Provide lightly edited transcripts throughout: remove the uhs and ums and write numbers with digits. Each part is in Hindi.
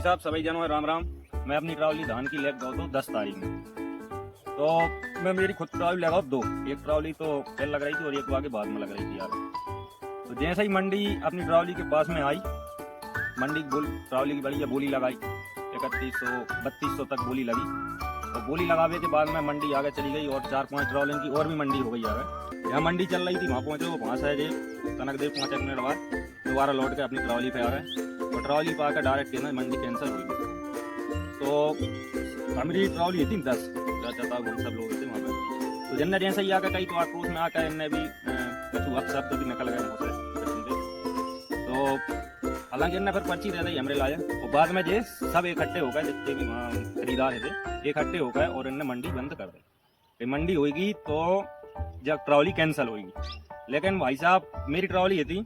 भाई साहब सभी जनों राम राम। मैं अपनी ट्रॉली धान की लेके गया 10 तारीख में। तो मैं मेरी खुद ट्रॉली लगाओ दो, एक ट्रॉली तो पहले लग रही थी और एक आगे बाद में लग रही थी यार। तो जैसे ही मंडी अपनी ट्रॉली के पास में आई, मंडी ट्रॉली की बढ़िया बोली लगाई, 3100 3200 तक बोली लगी। और बोली लगावे के बाद में मंडी आगे चली गई और 4-5 ट्रॉलियों की और भी मंडी हो गई आगे। यहाँ मंडी चल रही थी, वहाँ पहुँचे, वहाँ से कनक देव 5 मिनट बाद दोबारा लौट के अपनी ट्रॉली पे आ रहे और ट्रॉली पा कर डायरेक्ट कहना मंडी कैंसिल हुई। तो हमारी ट्रॉली थी 10 चाचा हम सब लोग थे वहाँ पे। तो जिनने जैसे ही आकर कही तो आक्रोश में आकर इनने भी कछु शब्द भी निकल गए मुझसे। तो हालांकि इनने फिर पर्ची दे दी हमारे लाए और बाद में जे सब इकट्ठे हो गए, जितने भी वहाँ खरीदार थे इकट्ठे हो गए और इनने मंडी बंद कर दी। मंडी होगी तो जब ट्रॉली कैंसिल होगी। लेकिन भाई साहब मेरी ट्रॉली ये थी,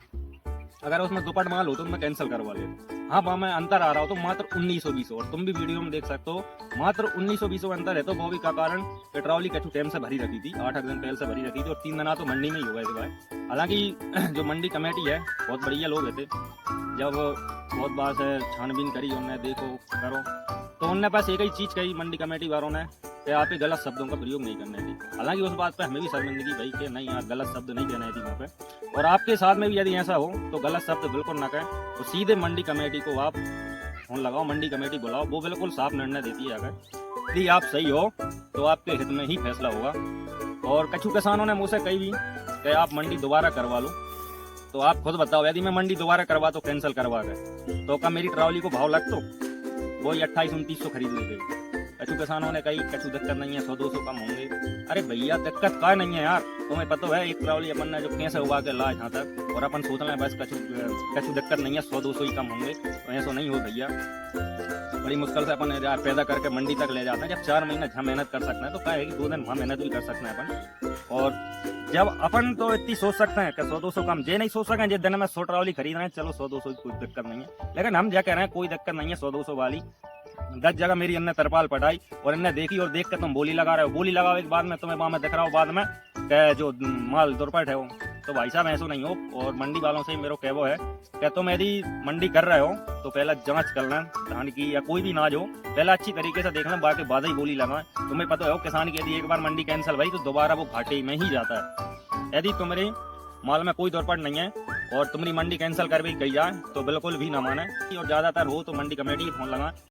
अगर उसमें दुपट माल हो तो मैं कैंसिल करवा लेता। हाँ वहाँ में अंतर आ रहा हो तो मात्र 1920 और तुम भी वीडियो में देख सकते हो मात्र 1920 अंतर है। तो वो भी का कारण पेट्रोल कछु टाइम से भरी रखी थी, 8 दिन पहले से भरी रखी थी और 3 दिन तो मंडी में ही हो गए थे भाई। हालांकि जो मंडी कमेटी है बहुत बढ़िया लोग थे, जब बहुत बार से छानबीन करी उन्हें देखो करो तो उनने पास एक ही चीज़ कही मंडी कमेटी वालों ने कि आप ही गलत शब्दों का प्रयोग नहीं करने थी। हालांकि उस बात पे हमें भी शर्मिंदगी भाई कि नहीं यार गलत शब्द नहीं कहने थी वहाँ पे। और आपके साथ में भी यदि ऐसा हो तो गलत शब्द बिल्कुल ना कहें, तो सीधे मंडी कमेटी को आप फोन लगाओ, मंडी कमेटी बुलाओ, वो बिल्कुल साफ निर्णय देती है। अगर यदि आप सही हो तो आपके हित में ही फैसला होगा। और कछु किसानों ने मुझसे कही भी कि आप मंडी दोबारा करवा लो। तो आप खुद बताओ, यदि मैं मंडी दोबारा करवा तो कैंसिल करवा गए तो क्या मेरी ट्रॉली को भाव लग तो वही 2800-2900 खरीद ली गई। कछु किसानों ने कही कछु दिक्कत नहीं है, 100-200 कम होंगे। अरे भैया दिक्कत का नहीं है यार, तुम्हें पता है एक ट्रॉली अपन ने जो कैसे उगा के ला यहाँ तक और अपन सोच रहे हैं बस कछु दिक्कत नहीं है, 100-200 ही कम होंगे। तो ऐसा नहीं हो भैया, बड़ी मुश्किल से अपन पैदा करके मंडी तक ले जाते हैं। जब 4 महीने जहाँ मेहनत कर सकते हैं तो क्या है कि 2 दिन वहाँ मेहनत भी कर सकते हैं अपन। और जब अपन तो इतनी सोच सकते हैं कि 100-200 कम जे नहीं सोच सकें, जिस दिन में 100 ट्रॉली खरीद रहे हैं चलो 100-200 की कोई दिक्कत नहीं है। लेकिन हम क्या कह रहे हैं कोई दिक्कत नहीं है 100-200 वाली। 10 जगह मेरी इनने तरपाल पटाई और इनने देखी और देख के तुम बोली लगा रहे हो। बोली लगाओ एक बाद में तुम्हें वहां में दिख रहा हो बाद में कि जो माल दुरपट है वो। तो भाई साहब ऐसा नहीं हो। और मंडी वालों से मेरा कहवो है कि तुम यदि मंडी कर रहे हो तो पहले जांच कर लें धान की या कोई भी नाज हो, पहले अच्छी तरीके से देख लें, बाकी बाद ही बोली लगाएं। तुम्हें पता हो किसान की यदि एक बार मंडी कैंसिल भाई तो दोबारा वो घाटे में ही जाता है। यदि तुम्हारे माल में कोई दुरपट नहीं है और तुम्हारी मंडी कैंसिल कर भी गई जाए तो बिल्कुल भी ना माने। और ज्यादातर हो तो मंडी कमेटी फोन लगाएं